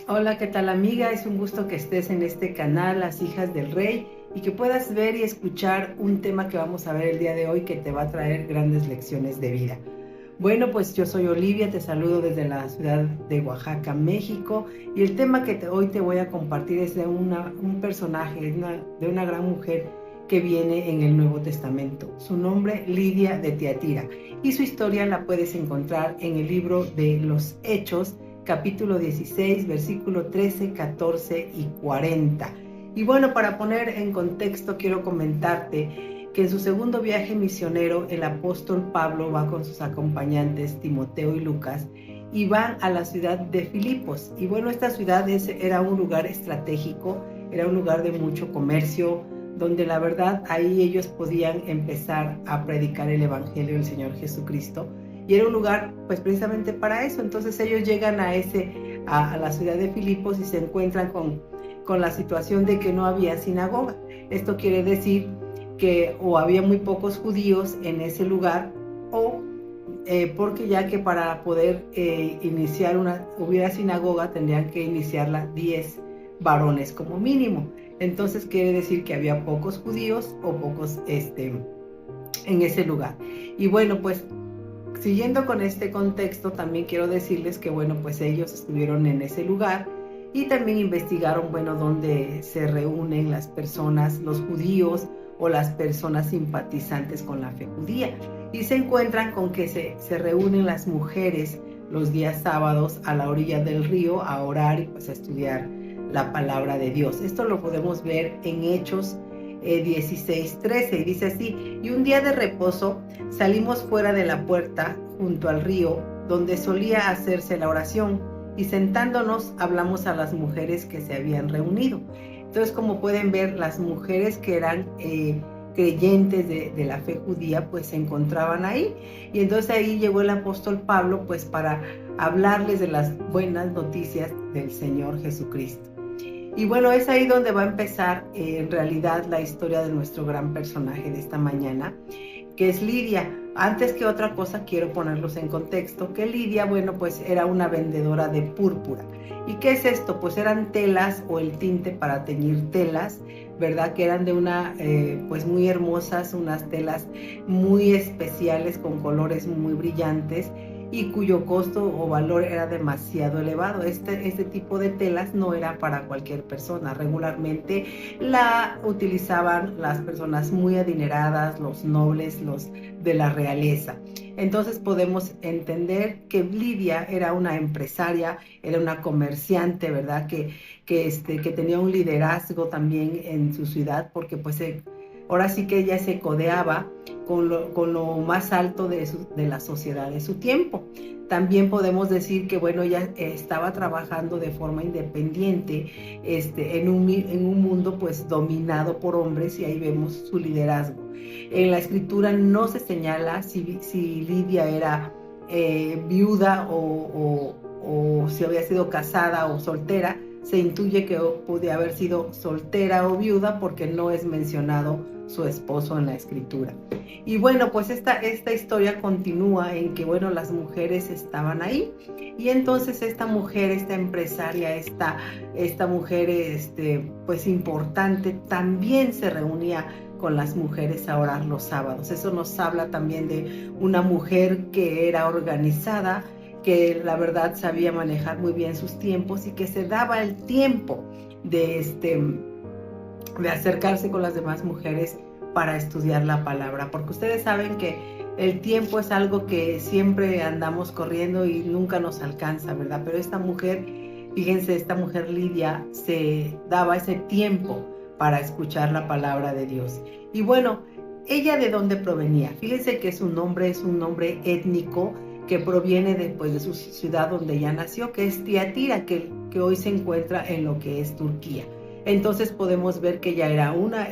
Hola, ¿qué tal amiga? Es un gusto que estés en este canal, Las Hijas del Rey, y que puedas ver y escuchar un tema que vamos a ver el día de hoy que te va a traer grandes lecciones de vida. Bueno, pues yo soy Olivia, te saludo desde la ciudad de Oaxaca, México, y el tema que hoy te voy a compartir es de un personaje, de una gran mujer que viene en el Nuevo Testamento. Su nombre, Lidia de Tiatira, y su historia la puedes encontrar en el libro de los Hechos, capítulo 16, versículo 13, 14 y 40. Y bueno, para poner en contexto, quiero comentarte que en su segundo viaje misionero, el apóstol Pablo va con sus acompañantes, Timoteo y Lucas, y van a la ciudad de Filipos. Y bueno, esta ciudad era un lugar estratégico, era un lugar de mucho comercio, donde la verdad ahí ellos podían empezar a predicar el evangelio del Señor Jesucristo. Y era un lugar pues precisamente para eso. Entonces ellos llegan a la ciudad de Filipos y se encuentran con la situación de que no había sinagoga. Esto quiere decir que o había muy pocos judíos en ese lugar o porque ya que para poder hubiera sinagoga tendrían que iniciarla 10 varones como mínimo. Entonces quiere decir que había pocos judíos o pocos en ese lugar. Y bueno, pues siguiendo con este contexto, también quiero decirles que, bueno, pues ellos estuvieron en ese lugar y también investigaron, bueno, dónde se reúnen las personas, los judíos o las personas simpatizantes con la fe judía. Y se encuentran con que se reúnen las mujeres los días sábados a la orilla del río a orar y pues a estudiar la palabra de Dios. Esto lo podemos ver en Hechos 16:13, y dice así: y un día de reposo salimos fuera de la puerta junto al río donde solía hacerse la oración, y sentándonos hablamos a las mujeres que se habían reunido. Entonces, como pueden ver, las mujeres que eran creyentes de la fe judía pues se encontraban ahí, y entonces ahí llegó el apóstol Pablo pues para hablarles de las buenas noticias del Señor Jesucristo. Y bueno, es ahí donde va a empezar en realidad la historia de nuestro gran personaje de esta mañana, que es Lidia. Antes que otra cosa quiero ponerlos en contexto, que Lidia, bueno, pues era una vendedora de púrpura. ¿Y qué es esto? Pues eran telas o el tinte para teñir telas, ¿verdad? Que eran de pues muy hermosas, unas telas muy especiales con colores muy brillantes, y cuyo costo o valor era demasiado elevado. Este tipo de telas no era para cualquier persona. Regularmente la utilizaban las personas muy adineradas, los nobles, los de la realeza. Entonces podemos entender que Lidia era una empresaria, era una comerciante, ¿verdad? Que tenía un liderazgo también en su ciudad, porque pues ahora sí que ella se codeaba con lo más alto de la sociedad de su tiempo. También podemos decir que, bueno, ella estaba trabajando de forma independiente en un mundo pues dominado por hombres, y ahí vemos su liderazgo. En la escritura no se señala si Lidia era viuda o si había sido casada o soltera. Se intuye que puede haber sido soltera o viuda porque no es mencionado su esposo en la escritura. Y bueno, pues esta historia continúa en que, bueno, las mujeres estaban ahí, y entonces esta mujer, esta empresaria, esta mujer pues importante, también se reunía con las mujeres a orar los sábados. Eso nos habla también de una mujer que era organizada, que la verdad sabía manejar muy bien sus tiempos y que se daba el tiempo de acercarse con las demás mujeres para estudiar la palabra, porque ustedes saben que el tiempo es algo que siempre andamos corriendo y nunca nos alcanza, ¿verdad? Pero esta mujer, fíjense, esta mujer Lidia se daba ese tiempo para escuchar la palabra de Dios. Y bueno, ¿ella de dónde provenía? Fíjense que su nombre es un nombre étnico que proviene de su ciudad donde ella nació, que es Tiatira, que hoy se encuentra en lo que es Turquía. Entonces podemos ver que ella era una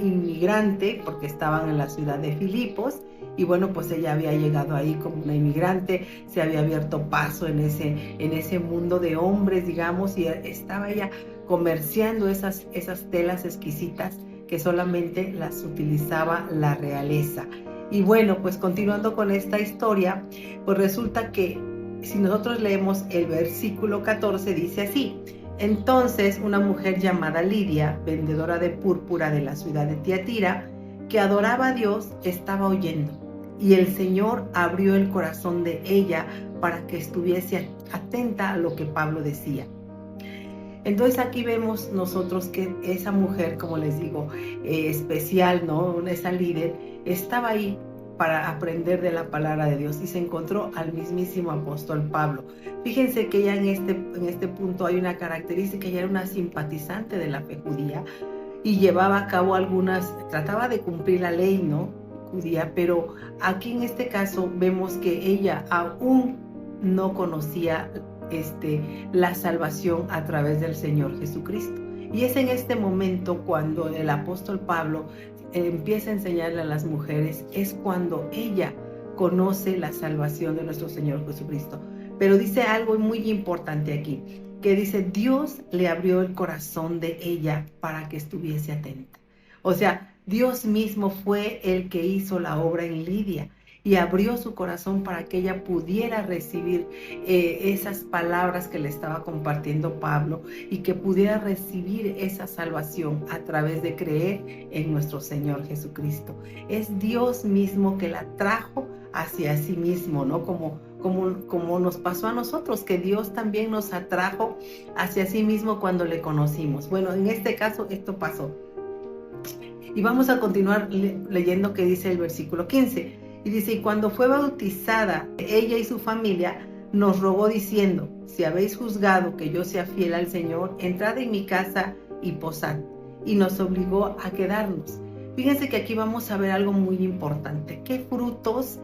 inmigrante, porque estaban en la ciudad de Filipos, y bueno, pues ella había llegado ahí como una inmigrante, se había abierto paso en ese mundo de hombres, digamos, y estaba ella comerciando esas telas exquisitas que solamente las utilizaba la realeza. Y bueno, pues continuando con esta historia, pues resulta que si nosotros leemos el versículo 14, dice así: entonces una mujer llamada Lidia, vendedora de púrpura de la ciudad de Tiatira, que adoraba a Dios, estaba oyendo, y el Señor abrió el corazón de ella para que estuviese atenta a lo que Pablo decía. Entonces aquí vemos nosotros que esa mujer, como les digo, especial, ¿no? Esa líder, estaba ahí para aprender de la palabra de Dios y se encontró al mismísimo apóstol Pablo. Fíjense que ella en este punto hay una característica: ella era una simpatizante de la fe judía y llevaba a cabo trataba de cumplir la ley, ¿no?, judía, pero aquí en este caso vemos que ella aún no conocía la salvación a través del Señor Jesucristo. Y es en este momento cuando el apóstol Pablo empieza a enseñarle a las mujeres, es cuando ella conoce la salvación de nuestro Señor Jesucristo. Pero dice algo muy importante aquí, que dice: Dios le abrió el corazón de ella para que estuviese atenta. O sea, Dios mismo fue el que hizo la obra en Lidia y abrió su corazón para que ella pudiera recibir esas palabras que le estaba compartiendo Pablo y que pudiera recibir esa salvación a través de creer en nuestro Señor Jesucristo. Es Dios mismo que la trajo hacia sí mismo, ¿no? Como nos pasó a nosotros, que Dios también nos atrajo hacia sí mismo cuando le conocimos. Bueno, en este caso esto pasó. Y vamos a continuar leyendo que dice el versículo 15. Y dice: y cuando fue bautizada, ella y su familia nos rogó diciendo: si habéis juzgado que yo sea fiel al Señor, entrad en mi casa y posad. Y nos obligó a quedarnos. Fíjense que aquí vamos a ver algo muy importante. ¿Qué frutos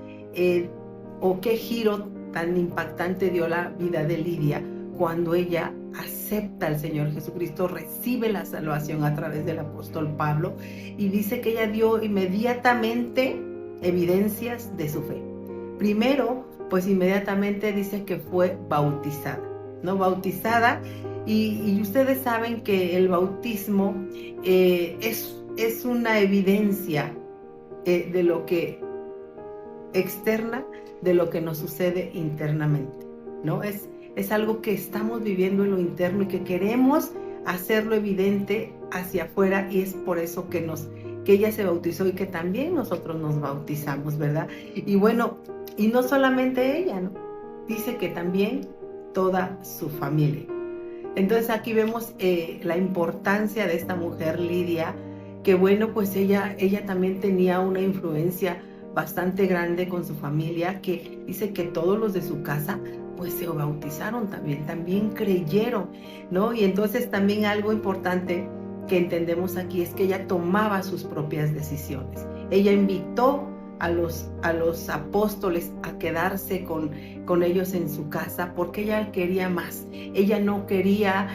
o qué giro tan impactante dio la vida de Lidia cuando ella acepta al Señor Jesucristo, recibe la salvación a través del apóstol Pablo? Y dice que ella dio inmediatamente evidencias de su fe. Primero, pues inmediatamente dice que fue bautizada, ¿no? Bautizada, y ustedes saben que el bautismo es una evidencia de lo que externa, de lo que nos sucede internamente, ¿no? Es algo que estamos viviendo en lo interno y que queremos hacerlo evidente hacia afuera, y es por eso que ella se bautizó y que también nosotros nos bautizamos, ¿verdad? Y bueno, y no solamente ella, ¿no? Dice que también toda su familia. Entonces aquí vemos la importancia de esta mujer Lidia, que bueno, pues ella también tenía una influencia bastante grande con su familia, que dice que todos los de su casa pues se bautizaron también creyeron, ¿no? Y entonces también algo importante que entendemos aquí es que ella tomaba sus propias decisiones. Ella invitó a los apóstoles a quedarse con ellos en su casa porque ella quería más. Ella no quería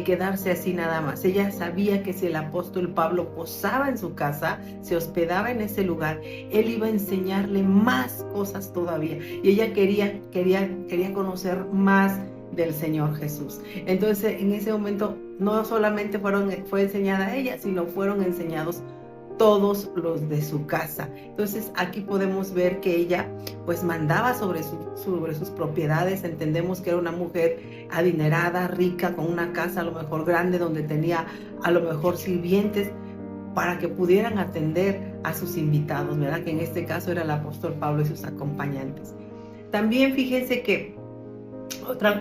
quedarse así nada más. Ella sabía que si el apóstol Pablo posaba en su casa, se hospedaba en ese lugar, él iba a enseñarle más cosas todavía. Y ella quería conocer más del Señor Jesús. Entonces, en ese momento, no solamente fue enseñada a ella, sino fueron enseñados todos los de su casa. Entonces aquí podemos ver que ella pues mandaba sobre sus propiedades. Entendemos que era una mujer adinerada, rica, con una casa a lo mejor grande, donde tenía a lo mejor sirvientes para que pudieran atender a sus invitados, ¿verdad? Que en este caso era el apóstol Pablo y sus acompañantes. También fíjense que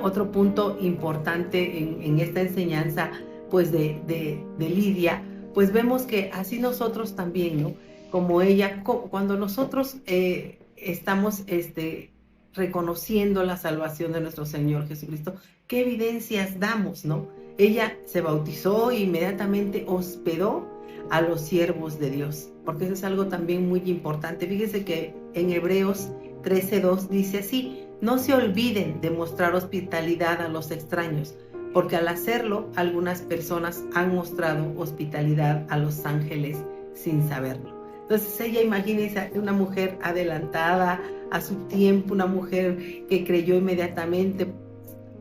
otro punto importante en esta enseñanza pues de Lidia, pues vemos que así nosotros también, ¿no? Como ella, cuando nosotros estamos reconociendo la salvación de nuestro Señor Jesucristo, ¿qué evidencias damos, no? Ella se bautizó e inmediatamente hospedó a los siervos de Dios, porque eso es algo también muy importante. Fíjense que en Hebreos 13:2 dice así: no se olviden de mostrar hospitalidad a los extraños, porque al hacerlo, algunas personas han mostrado hospitalidad a los ángeles sin saberlo. Entonces ella, imagínense, una mujer adelantada a su tiempo, una mujer que creyó inmediatamente,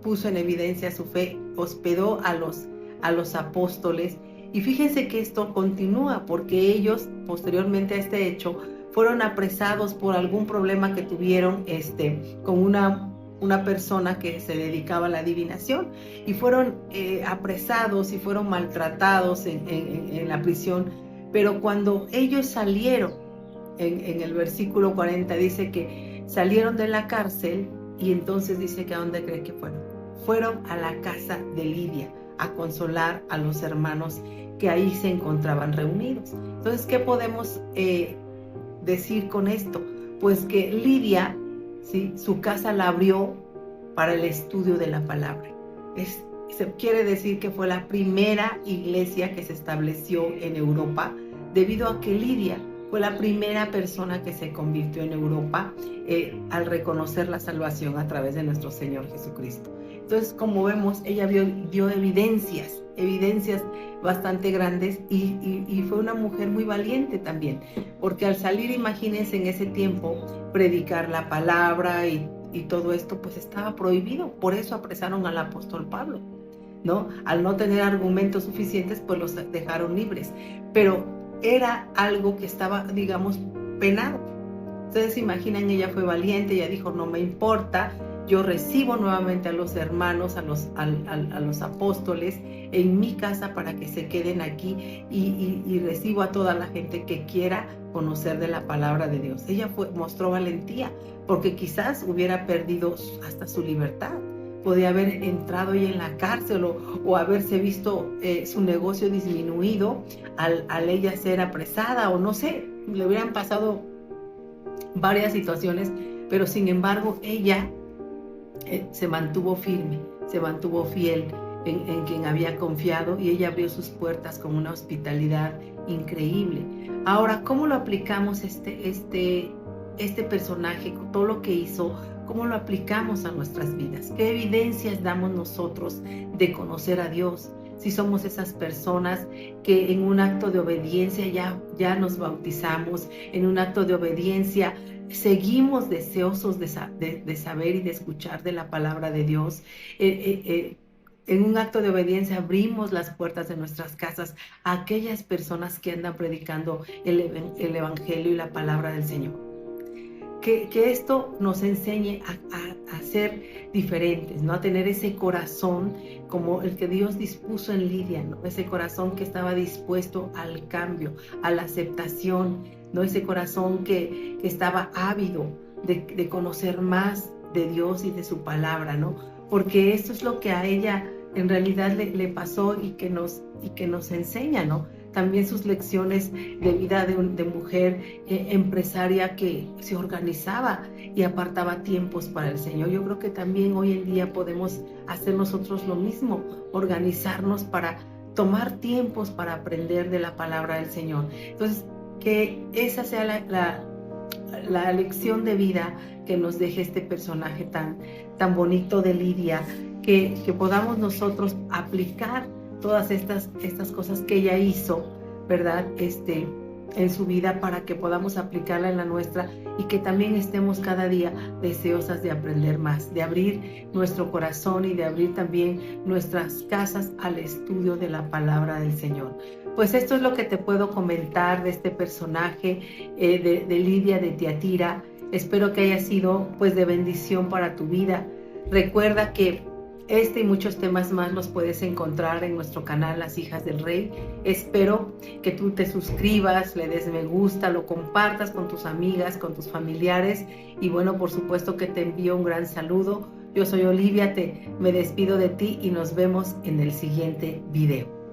puso en evidencia su fe, hospedó a los apóstoles. Y fíjense que esto continúa, porque ellos, posteriormente a este hecho, fueron apresados por algún problema que tuvieron con una una persona que se dedicaba a la adivinación y fueron apresados y fueron maltratados en la prisión. Pero cuando ellos salieron, en el versículo 40 dice que salieron de la cárcel y entonces dice que ¿a dónde cree que fueron? Fueron a la casa de Lidia a consolar a los hermanos que ahí se encontraban reunidos. Entonces, ¿qué podemos decir con esto? Pues que Lidia, ¿sí?, su casa la abrió para el estudio de la palabra. Se quiere decir que fue la primera iglesia que se estableció en Europa, debido a que Lidia fue la primera persona que se convirtió en Europa al reconocer la salvación a través de nuestro Señor Jesucristo. Entonces, como vemos, ella dio evidencias bastante grandes y fue una mujer muy valiente también, porque al salir, imagínense, en ese tiempo, predicar la palabra y todo esto, pues estaba prohibido. Por eso apresaron al apóstol Pablo, ¿no? Al no tener argumentos suficientes, pues los dejaron libres. Pero era algo que estaba, digamos, penado. Ustedes se imaginan, ella fue valiente, ella dijo, no me importa, yo recibo nuevamente a los hermanos, a los apóstoles en mi casa para que se queden aquí y recibo a toda la gente que quiera conocer de la palabra de Dios. Ella mostró valentía, porque quizás hubiera perdido hasta su libertad. Podía haber entrado ella en la cárcel o haberse visto su negocio disminuido al ella ser apresada, o no sé, le hubieran pasado varias situaciones, pero sin embargo ella se mantuvo firme, se mantuvo fiel en quien había confiado, y ella abrió sus puertas con una hospitalidad increíble. Ahora, ¿cómo lo aplicamos este personaje, con todo lo que hizo? ¿Cómo lo aplicamos a nuestras vidas? ¿Qué evidencias damos nosotros de conocer a Dios? Si somos esas personas que en un acto de obediencia ya nos bautizamos, en un acto de obediencia seguimos deseosos de saber y de escuchar de la palabra de Dios. En un acto de obediencia abrimos las puertas de nuestras casas a aquellas personas que andan predicando el evangelio y la palabra del Señor. Que esto nos enseñe a ser diferentes, ¿no? A tener ese corazón como el que Dios dispuso en Lidia, ¿no? Ese corazón que estaba dispuesto al cambio, a la aceptación, ¿no? Ese corazón que estaba ávido de conocer más de Dios y de su palabra, ¿no? Porque esto es lo que a ella en realidad le pasó y que nos enseña, ¿no? También sus lecciones de vida de mujer empresaria que se organizaba y apartaba tiempos para el Señor. Yo creo que también hoy en día podemos hacer nosotros lo mismo, organizarnos para tomar tiempos para aprender de la palabra del Señor. Entonces, que esa sea la lección de vida que nos deje este personaje tan bonito de Lidia, que podamos nosotros aplicar todas estas cosas que ella hizo, ¿verdad? En su vida, para que podamos aplicarla en la nuestra, y que también estemos cada día deseosas de aprender más, de abrir nuestro corazón y de abrir también nuestras casas al estudio de la palabra del Señor. Pues esto es lo que te puedo comentar de este personaje de Lidia de Tiatira. Espero que haya sido pues de bendición para tu vida. Recuerda que este y muchos temas más los puedes encontrar en nuestro canal Las Hijas del Rey. Espero que tú te suscribas, le des me gusta, lo compartas con tus amigas, con tus familiares, y bueno, por supuesto que te envío un gran saludo. Yo soy Olivia, me despido de ti y nos vemos en el siguiente video.